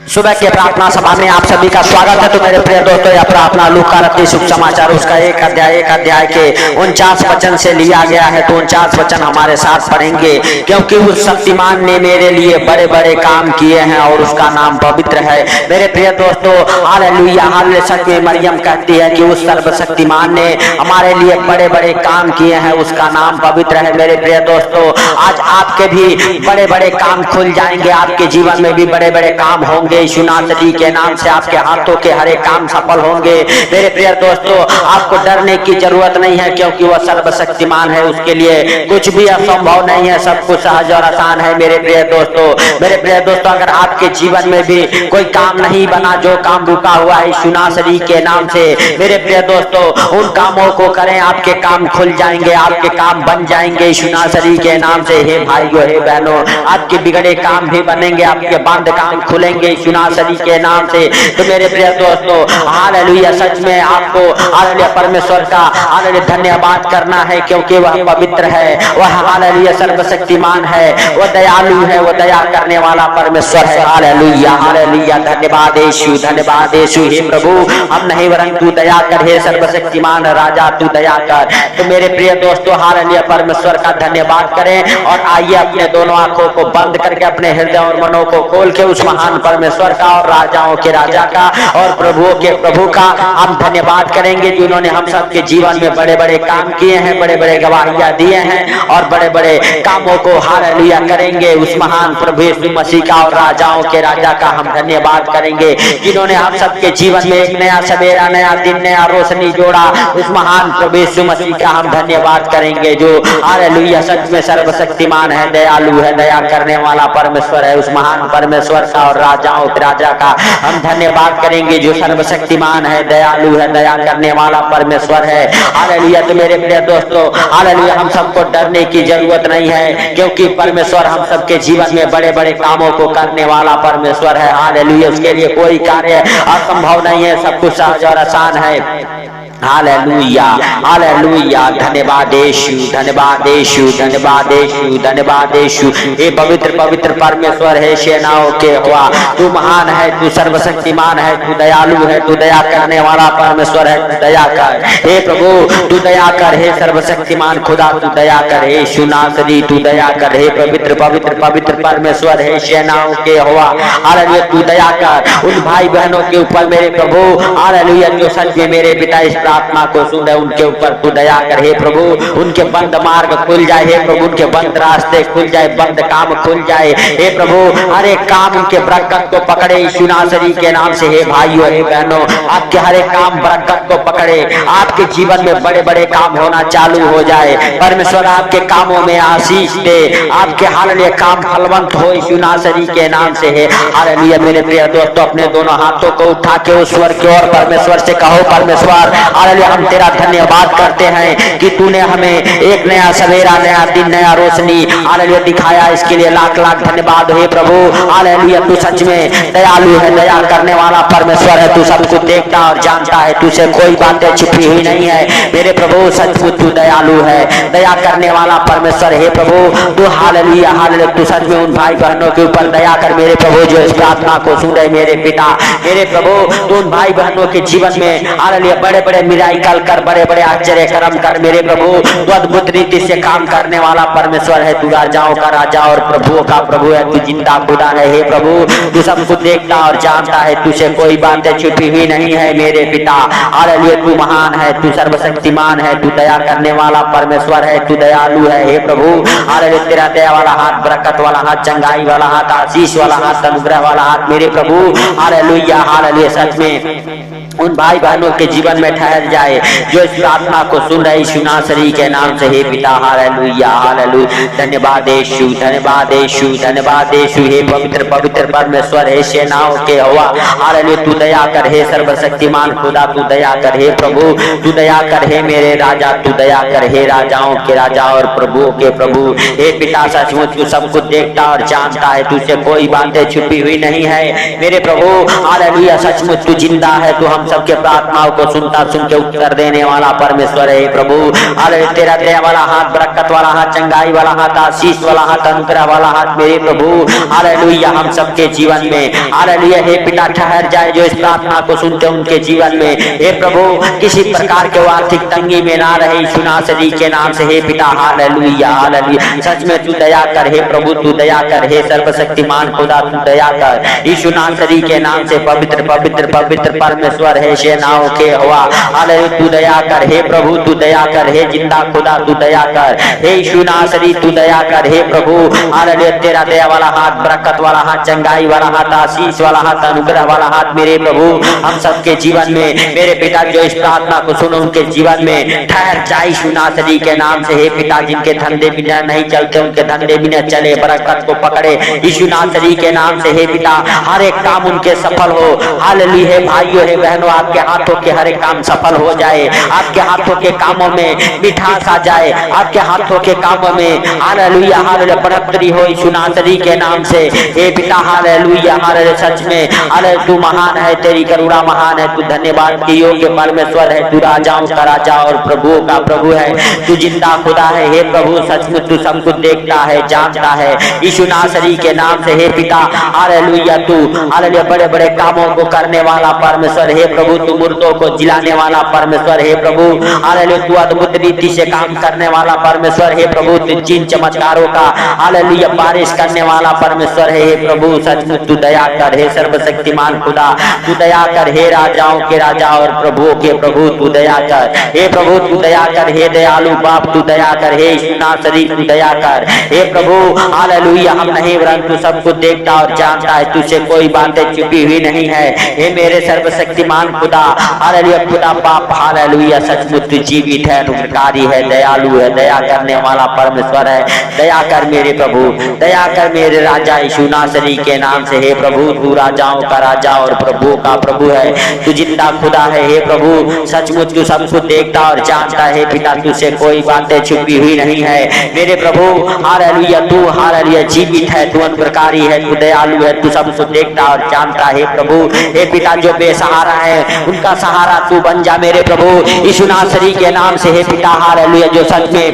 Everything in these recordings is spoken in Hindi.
सुबह के प्रार्थना सभा में आप सभी का स्वागत है। तो मेरे प्रिय दोस्तों, यह प्रार्थना लूका रत्ती शुभ समाचार उसका एक अध्याय के 49 वचन से लिया गया है। तो 49 वचन हमारे साथ पढ़ेंगे, क्योंकि उस शक्तिमान ने मेरे लिए बड़े बड़े काम किए हैं और उसका नाम पवित्र है। मेरे प्रिय दोस्तों, हालेलुया हालेलुया। सच में मरियम कहती है कि उस सर्वशक्तिमान ने हमारे लिए बड़े बड़े काम किए हैं, उसका नाम पवित्र है। मेरे प्रिय दोस्तों, आज आपके भी बड़े बड़े काम खुल जाएंगे, आपके जीवन में भी बड़े बड़े काम होंगे। यीशु नासरी के नाम से आपके हाथों के हर एक काम सफल होंगे। मेरे प्रिय दोस्तों, आपको डरने की जरूरत नहीं है, क्योंकि वह सर्वशक्तिमान है। उसके लिए कुछ भी असंभव नहीं है, सब कुछ सहज और आसान है। मेरे प्रिय दोस्तों, अगर आपके जीवन में भी कोई काम नहीं बना, जो काम रुका हुआ है यीशु नासरी के नाम से, मेरे प्रिय दोस्तों, उन कामों को करें, आपके काम खुल जाएंगे, आपके काम बन जाएंगे यीशु नासरी के नाम से। हे भाइयों, हे बहनों, आपके बिगड़े काम भी बनेंगे, आपके बंद काम खुलेंगे यीशु नासरी के नाम से। तो मेरे प्रिय दोस्तों, हालेलुया, सच में आपको हालेलुया परमेश्वर का हालेलुया धन्यवाद करना है, क्योंकि वह पवित्र है, वह हालेलुया सर्वशक्तिमान है, वह दयालु है, वह दया करने वाला परमेश्वर है। हालेलुया हालेलुया, धन्यवाद यीशु, धन्यवाद यीशु। हे प्रभु, हम नहीं वरन तू दया कर, हे सर्वशक्तिमान राजा तू दया कर। तो मेरे प्रिय दोस्तों, हालेलुया परमेश्वर का धन्यवाद करें और आइए अपने दोनों आंखों को बंद करके अपने हृदय और मनों को खोल के उस महान परमेश्वर का और राजाओं के राजा का और प्रभुओं के प्रभु का हम धन्यवाद करेंगे, जिन्होंने हम सबके जीवन में बड़े बड़े काम किए हैं, बड़े बड़े गवाहियां दिए हैं और बड़े बड़े कामों को हालेलुया करेंगे। उस महान प्रभु यीशु मसीह का और राजाओं के राजा का हम धन्यवाद करेंगे, जिन्होंने हम सबके जीवन में एक नया सवेरा, नया दिन, नया रोशनी जोड़ा। उस महान प्रभु यीशु मसीह का हम धन्यवाद करेंगे, जो हालेलुया सच में सर्वशक्तिमान है, दयालु है, दया करने वाला परमेश्वर है। उस महान परमेश्वर का और राजाओं के राजा का हम धन्यवाद करेंगे, जो सर्वशक्तिमान है, दयालु है, दया करने वाला परमेश्वर है। हालेलुया। तो मेरे प्रिय दोस्तों, हालेलुया, हम सबको डरने की जरूरत नहीं है, क्योंकि परमेश्वर हम सबके जीवन में बड़े बड़े कामों को करने वाला परमेश्वर है। हालेलुया। उसके लिए कोई कार्य असंभव नहीं है, सब कुछ सहज और आसान है। हालेलुया हालेलुया, धन्यवाद यीशु, धन्यवाद यीशु, धन्यवाद यीशु, धन्यवाद यीशु। हे पवित्र पवित्र परमेश्वर है, सेनाओं के यहोवा, तू महान है, तू सर्वशक्तिमान है, तू दयालु है, तू दया करने वाला परमेश्वर है, तू दया कर। हे प्रभु तू दया कर, हे सर्वशक्तिमान खुदा तू दया कर, हे यीशु नासरी तू दया कर। हे पवित्र पवित्र पवित्र परमेश्वर है, सेनाओं के यहोवा, हालेलुया तू दया कर उन भाई बहनों के ऊपर मेरे प्रभु, हालेलुया, जो सच में मेरे पिता इस प्रार्थना को सुन रहे, उनके ऊपर तू दया कर। हे प्रभु उनके बंद मार्ग खुल जाए, हे प्रभु उनके बंद रास्ते खुल जाए, बंद काम खुल जाए। हे प्रभु हर एक काम उनके बरकत को पकड़े यीशु नासरी के नाम से। हे भाइयों, हे बहनों, आपके हर एक काम बरकत को पकड़े, आपके जीवन में बड़े बड़े काम होना चालू हो जाए। परमेश्वर आपके कामों में आशीष दे, आपके हालेलुया काम फलवंत हो यीशु नासरी के नाम से। है हालेलुया। मेरे प्रिय दोस्तों, अपने दोनों हाथों को उठा के उस स्वर की ओर परमेश्वर से कहो, परमेश्वर हालेलुया हम तेरा धन्यवाद करते हैं कि तूने हमें एक नया सवेरा, नया दिन, नया रोशनी हालेलुया दिखाया, इसके लिए लाख लाख धन्यवाद। हे प्रभु हालेलुया, तू सच में दयालु है, दया करने वाला परमेश्वर है, तू सब कुछ देखता और जानता है, तुझसे कोई बातें छिपी हुई नहीं है। मेरे प्रभु सचमुच तू दयालु है, दया करने वाला परमेश्वर। हे प्रभु तू हालेलुया हालेलुया, तू सच में उन भाई बहनों के ऊपर दया कर मेरे प्रभु, जो इस प्रार्थना को सुन रहे मेरे पिता। मेरे प्रभु तू उन भाई बहनों के जीवन में हालेलुया बड़े बड़े मिराकल कर, बड़े बड़े आश्चर्य कर्म कर मेरे प्रभु। तू अद्भुत रीति से काम करने वाला परमेश्वर है, तू राजाओं का राजा और प्रभुओं का प्रभु है, तू जिंदा खुदा है। हे प्रभु तू सब कुछ देखता और जानता है, तुझसे कोई बातें छुपी हुई नहीं है मेरे पिता। हालेलुया तू महान है, तू सर्वशक्तिमान है, तू दया करने वाला परमेश्वर है, तू दयालु है। हे प्रभु हालेलुया तेरा दया वाला हाथ, बरकत वाला हाथ, चंगाई वाला हाथ, आशीष वाला हाथ, अनुग्रह वाला हाथ मेरे प्रभु हालेलुया हालेलुया सच में उन भाई बहनों के जीवन में ठहर जाए, जो इस प्रार्थना को सुन रहे यीशु नासरी के नाम से। हे पिता हालेलुया हालेलुया, धन्यवाद यीशु, धन्यवाद यीशु, धन्यवाद यीशु। हे पवित्र पवित्र परमेश्वर है, सेनाओं के यहोवा, हालेलुया तू दया कर। हे सर्वशक्तिमान खुदा तू दया कर। हे प्रभु तू दया कर, हे मेरे राजा तू दया कर, हे राजाओं के राजा और प्रभुओं के प्रभु। हे पिता सचमुच तू सब कुछ देखता और जानता है, तुझसे कोई बातें छुपी हुई नहीं है मेरे प्रभु। हालेलुया सचमुच तू जिंदा है, तू हम सबके प्रार्थनाओं को सुनता, सुन के उत्तर देने वाला परमेश्वर है प्रभु। हालेलुया, तेरा दया वाला हाथ, बरकत वाला हाथ, चंगाई वाला हाथ, आशीष वाला हाथ, अनुग्रह वाला हाथ मेरे प्रभु हालेलुया हम सबके जीवन में हालेलुया हे पिता ठहर जाए जो इस प्रार्थना को सुनते उनके जीवन में हे प्रभु किसी प्रकार के आर्थिक तंगी में ना रहे यीशु नासरी के नाम से हे पिता हालेलुया हालेलुया। सच में तू दया कर हे प्रभु, तू दया कर हे सर्वशक्तिमान खुदा, तू दया कर यीशु नासरी के नाम से पवित्र पवित्र पवित्र परमेश्वर है सेनाओं के हवा हालेलुया। तू दया कर हे प्रभु, तू दया कर हे जिंदा खुदा, तू दया कर हे यीशु नासरी, तू दया कर हे प्रभु हालेलुया। तेरा दया वाला हाथ, बरकत वाला हाथ, चंगाई वाला हाथ, आशीष वाला हाथ, अनुग्रह वाला हाथ मेरे प्रभु हम सबके जीवन में मेरे पिता जो इस प्रार्थना को सुनो उनके जीवन में ठहर जाए यीशु नासरी के नाम से हे पिता। जिनके धंधे बिना नहीं चलते उनके धंधे बिना चले, बरकत को पकड़े यीशु नासरी के नाम से हे पिता। हर एक काम उनके सफल हो हालेलुया। हे भाइयों हे बहनों आपके हाथों के हर एक काम सफल हो जाए, आपके हाथों के कामों में मिठास आ जाए, आपके हाथों के कामों में हालेलुया हालेलुया बढ़ोतरी हो यीशु नासरी के नाम से हे पिता हालेलुया हालेलुया। सच में हालेलुया तू महान है, तेरी करुणा महान है, तू धन्यवाद के योग्य परमेश्वर है, तू राजाओं का राजा और प्रभुओं का प्रभु है, तू जिंदा खुदा है हे प्रभु। सच में तू सब कुछ देखता है, जानता है यीशु नासरी के नाम से हे पिता हालेलुया। तू हालेलुया बड़े बड़े कामों को करने वाला परमेश्वर हे प्रभु, तू मुर्दों को जिलाने वाला परमेश्वर हे प्रभु हालेलुया। तू अद्भुत रीति से काम करने वाला परमेश्वर हे प्रभु, तू चिन्ह चमत्कारों का हालेलुया बारिश करने वाला परमेश्वर है हे प्रभु। सच में तू दया कर हे सर्वशक्तिमान खुदा, तू दया कर हे राजाओं के राजा और प्रभुओं के प्रभु, तू दया कर हे प्रभु, तू दया कर हे दयालु बाप, तू दया कर हे यीशु नासरी, तू दया कर हे प्रभु हालेलुया। हम नहीं परंतु सब कुछ देखता और जानता है, तुझसे कोई बातें छुपी हुई नहीं है हे मेरे सर्वशक्तिमान खुदा हालेलुया। खुदा बाप हालेलुया सचमुच तू जीवित है, अनुग्रहकारी है, दयालु है, दया करने वाला परमेश्वर है। दया कर मेरे प्रभु, दया कर मेरे राजा यीशु नासरी के नाम से हे प्रभु। तू राजाओं का राजा और प्रभु का प्रभु है, तू जिंदा खुदा है हे प्रभु। सचमुच तू सब कुछ देखता और जानता है पिता, तुझसे कोई बातें छुपी हुई नहीं है मेरे प्रभु हालेलुया। तू हालेलुया जीवित है, तू अनुग्रहकारी है, तू दयालु है, तू सब कुछ देखता और जानता है प्रभु हे पिता। जो बेसहारा है उनका सहारा तू बन जा मेरे प्रभु यीशु नासरी के नाम से हे पिता हालेलुया। जो सच में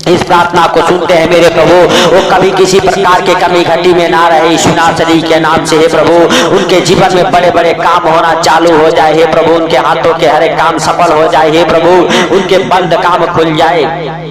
इस प्रार्थना को सुनते हैं मेरे प्रभु वो कभी किसी प्रकार के कमी घटी में ना रहे यीशु नासरी के नाम से हे प्रभु। उनके जीवन में बड़े बड़े काम होना चालू हो जाए हे प्रभु, उनके हाथों के हर एक काम सफल हो जाए हे प्रभु, उनके बंद काम खुल जाए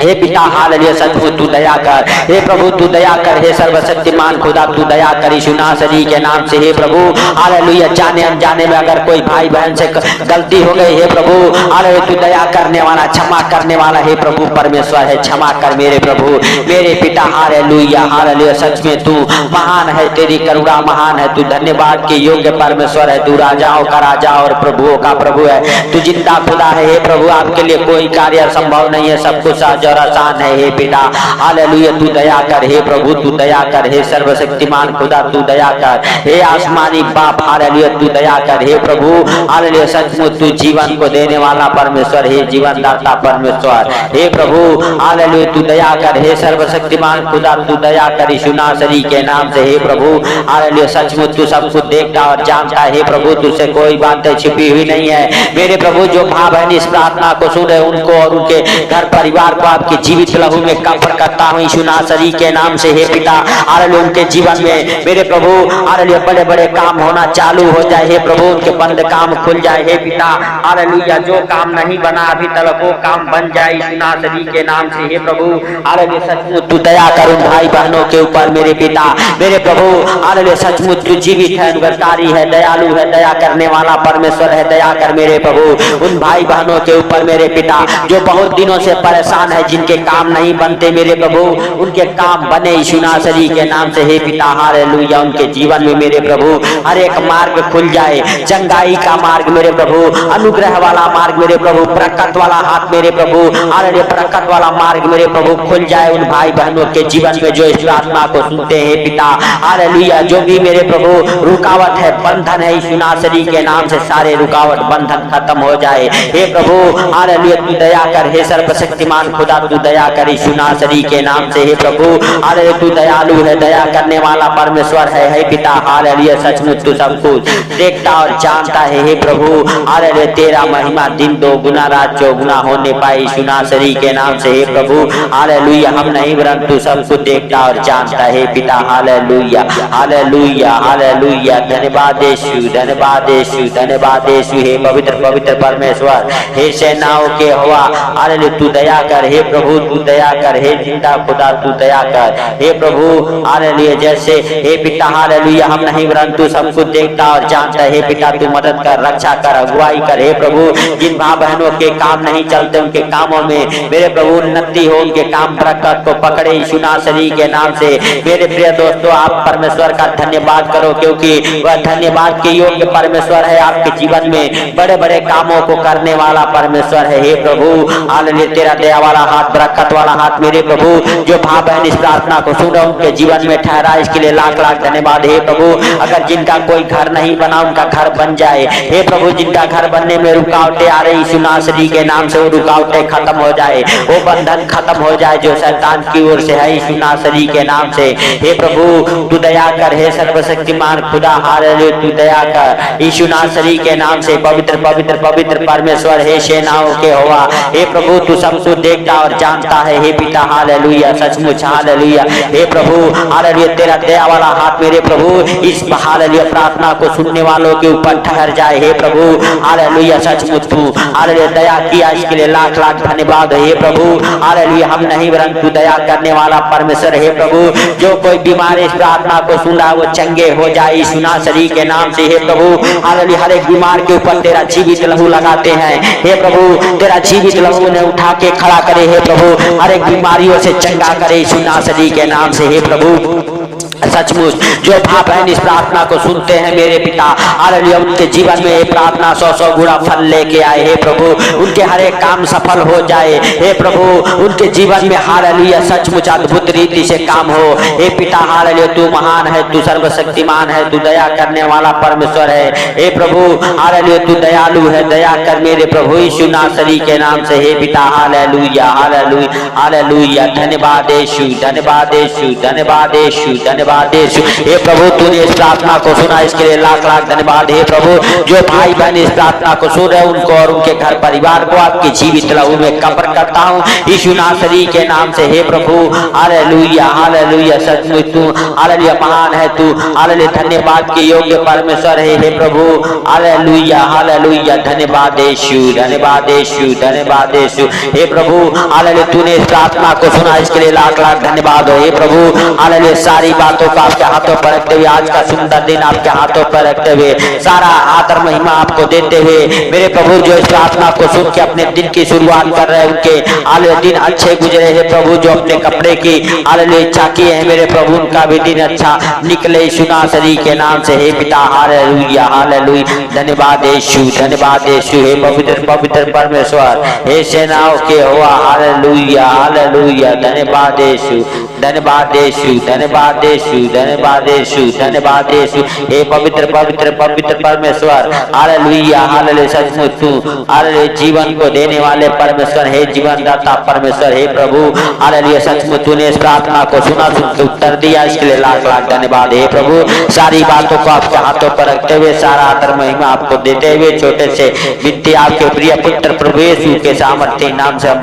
हे पिता हालेलुया। सचमुच तू दया कर हे प्रभु, तू दया कर हे सर्वशक्तिमान खुदा, तू दया कर यीशु नासरी के नाम से हे प्रभु हालेलुया। जाने अनजाने में अगर कोई भाई बहन से गलती हो गई हे प्रभु हालेलुया, तू दया करने वाला क्षमा करने वाला हे प्रभु परमेश्वर है, क्षमा कर मेरे प्रभु मेरे पिता हालेलुया हालेलुया। सच में तू महान है, तेरी करुणा महान है, तू धन्यवाद के योग्य परमेश्वर है, तू राजाओं का राजा और प्रभुओं का प्रभु है, तू जिंदा खुदा है हे प्रभु। आपके लिए कोई कार्य असंभव नहीं है, सब कुछ और आसान है हे पिता हालेलुया। तू दया कर हे प्रभु, तू दया कर हे सर्वशक्तिमान खुदा, तू दया कर हे आसमानी बाप हालेलुया। तू दया कर हे प्रभु हालेलुया। सचमुच तू जीवन को देने वाला परमेश्वर हे जीवन दाता परमेश्वर हे प्रभु हालेलुया। तू दया कर हे सर्वशक्तिमान खुदा, तू दया कर यीशु नासरी के नाम से हे प्रभु हालेलुया। सचमुच तू सब कुछ देखता और जानता है प्रभु, तुझसे कोई बातें छिपी हुई नहीं है मेरे प्रभु। जो भाई बहन इस प्रार्थना को सुने उनको और उनके घर परिवार को आपके जीवित लहू में कवर करता हूँ यीशु नासरी के नाम से हे पिता हालेलुया। उनके जीवन में मेरे प्रभु हालेलुया बड़े बड़े काम होना चालू हो जाए हे प्रभु, उनके बंद काम खुल जाए हे पिता हालेलुया। जो काम नहीं बना अभी तक वो काम बन जाए यीशु नासरी के नाम से हे प्रभु हालेलुया। सचमुच तू दया कर उन भाई बहनों के ऊपर मेरे पिता मेरे प्रभु हालेलुया। सचमुच तू जीवित है, अनुग्रहकारी है, दयालु है, दया करने वाला परमेश्वर है, दया कर मेरे प्रभु उन भाई बहनों के ऊपर मेरे पिता जो बहुत दिनों से परेशान है, जिनके काम नहीं बनते मेरे प्रभु उनके काम बने यीशु नासरी के नाम से हे पिता हालेलुया। उनके जीवन में मेरे प्रभु हर एक मार्ग खुल जाए, चंगाई का मार्ग मेरे प्रभु, अनुग्रह वाला मार्ग मेरे प्रभु, बरकत वाला हाथ मेरे प्रभु हालेलुया, बरकत वाला मार्ग मेरे प्रभु खुल जाए उन भाई बहनों के जीवन में जो इस प्रार्थना को सुनते हैं पिता हालेलुया। जो भी मेरे प्रभु रुकावट है, बंधन है यीशु नासरी के नाम से सारे रुकावट बंधन खत्म हो जाए हे प्रभु हालेलुया। तू दया कर हे सर्वशक्तिमान खुदा, खुदा तू दया कर यीशु नासरी के नाम से। हे प्रभु हालेलुया तू दयालु है, दया करने वाला परमेश्वर है। हे पिता हालेलुया सचमुच तू सब कुछ देखता और जानता है। हे प्रभु हालेलुया तेरा महिमा दिन दो गुना रात चौगुना होने पाए यीशु नासरी के नाम से। हे प्रभु हालेलुया हम नहीं वरन तू सब कुछ देखता और जानता है पिता। हालेलुया हालेलुया हालेलुया धन्यवाद यीशु, धन्यवाद यीशु, धन्यवाद यीशु। हे पवित्र पवित्र परमेश्वर, हे सेनाओं के हवा हालेलुया तू दया कर। हे प्रभु तू दया कर, हे जिंदा खुदा तू दया कर। हे प्रभु हालेलुया जैसे हे पिता हालेलुया हम नहीं वरन तू सब कुछ देखता और जानता है। हे पिता तू मदद कर, रक्षा कर, अगुवाई कर। हे प्रभु जिन माँ बहनों के काम नहीं चलते उनके कामों में मेरे प्रभु उन्नति हो, उनके काम बरकत को पकड़े यीशु नासरी के नाम से। मेरे प्रिय दोस्तों आप परमेश्वर का धन्यवाद करो क्योंकि वह धन्यवाद के योग्य परमेश्वर है। आपके जीवन में बड़े बड़े कामों को करने वाला परमेश्वर है। हे प्रभु हालेलुया तेरा दया वाला हाथ, बरकत वाला हाथ मेरे प्रभु जो भाई बहन इस प्रार्थना को सुन रहे उनके जीवन में ठहरा, इसके लिए लाख लाख धन्यवाद। हे प्रभु अगर जिनका कोई घर नहीं बना उनका घर बन जाए। हे प्रभु जिनका घर बनने में रुकावटें आ रही यीशु नासरी के नाम से वो रुकावटें खत्म हो जाए, वो बंधन खत्म हो जाए जो शैतान की ओर से है यीशु नासरी के नाम से। हे प्रभु तू दया कर, हे सर्वशक्तिमान खुदा हालेलुया तू दया कर यीशु नासरी के नाम से। पवित्र पवित्र पवित्र परमेश्वर हे सेनाओं के होवा, हे प्रभु तू सब कुछ देखता और जानता है। हे पिता हालेलुया सचमुच हालेलुया। हे प्रभु हालेलुया तेरा दया वाला हाथ मेरे प्रभु इस हालेलुया प्रार्थना को सुनने वालों के ऊपर ठहर जाए। हे प्रभु हालेलुया सचमुच तू हालेलुया दया किया, इसके लिए लाख लाख धन्यवाद। हे प्रभु हालेलुया हम नहीं वरन तू दया करने वाला परमेश्वर। हे प्रभु जो कोई बीमार इस प्रार्थना को सुन रहा वो चंगे हो जाए यीशु नासरी के नाम से। हे प्रभु हालेलुया हर एक बीमार के ऊपर तेरा जीवित लहू लगाते हैं। हे प्रभु तेरा जीवित लहू ने उठा के खड़ा करे। हे प्रभु हर एक बीमारियों से चंगा करे यीशु नासरी के नाम से। हे प्रभु सचमुच जो भाई बहन इस प्रार्थना को सुनते हैं मेरे पिता हालेलुया उनके जीवन में ये प्रार्थना 100 गुना फल लेके आए। हे प्रभु उनके हर एक काम सफल हो जाए। हे प्रभु उनके जीवन में हालेलुया सचमुच अद्भुत रीति से काम हो। हे पिता हालेलुया तू महान है, तू सर्वशक्तिमान है, तू दया करने वाला परमेश्वर है। हे प्रभु हालेलुया तू दयालु है, दया कर मेरे प्रभु यीशु नासरी के नाम से। हे पिता हालेलुया हालेलुया हालेलुया धन्यवाद यीशु, धन्यवाद यीशु, धन्यवाद यीशु, धन्यवाद यीशु। हे प्रभु तूने इस प्रार्थना को सुना, इसके लिए लाख लाख धन्यवाद। हे प्रभु जो भाई बहन इस प्रार्थना को सुन रहे उनको और उनके घर परिवार को आपके जीवित लहू में कब्र करता हूँ यीशु नासरी के नाम से। हे प्रभु हालेलुया हालेलुया सचमुच तू हालेलुया महान है, तू हालेलुया धन्यवाद के योग्य परमेश्वर है। हे प्रभु हालेलुया हालेलुया धन्यवाद यीशु, धन्यवाद यीशु, धन्यवाद यीशु। हे प्रभु हालेलुया तूने इस प्रार्थना को सुना, इसके लिए लाख लाख धन्यवाद हो। हे प्रभु हालेलुया सारी बातों को आपके हाथों पर रखते हुए, आज का सुंदर दिन आपके हाथों पर रखते हुए, सारा आदर महिमा आपको देते हुए मेरे प्रभु जो इस प्रार्थना को सुन के अपने दिन की शुरुआत कर रहे हैं उनके हालेलुया दिन अच्छे गुजरे। हे प्रभु जो अपने कपड़े की हालेलुया इच्छा की है मेरे प्रभु उनका भी दिन अच्छा निकले यीशु नासरी के नाम से। हे पिता हालेलुया हालेलुया धन्यवाद यीशु, धन्यवाद यीशु। हे पवित्र पवित्र परमेश्वर हे सेनाओं के होवा हालेलुया हालेलुया धन्यवाद यीशु, धन्यवाद यीशु, धन्यवाद यीशु, धन्यवाद यीशु, धन्यवाद यीशु। हे पवित्र पवित्र पवित्र परमेश्वर हालेलुया हालेलुया सचमुच तू हालेलुया जीवन को देने वाले परमेश्वर हे जीवन दाता परमेश्वर। हे प्रभु हालेलुया सचमुच तूने इस प्रार्थना को सुना, सुन के उत्तर दिया, इसके लिए लाख लाख धन्यवाद। हे प्रभु सारी बातों को आपके हाथों पर रखते हुए सारा आदर महिमा आपको देते हुए छोटे से विनती आपके प्रिय पुत्र प्रभु यीशु के सामर्थ्य नाम से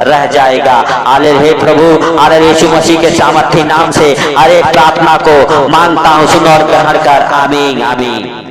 रह जाएगा। हालेलुया हे प्रभु हालेलुया यीशु मसीह के सामर्थ्य नाम से हर एक प्रार्थना को मांगता हूँ, सुनो और ग्रहण कर। आमीन आमीन।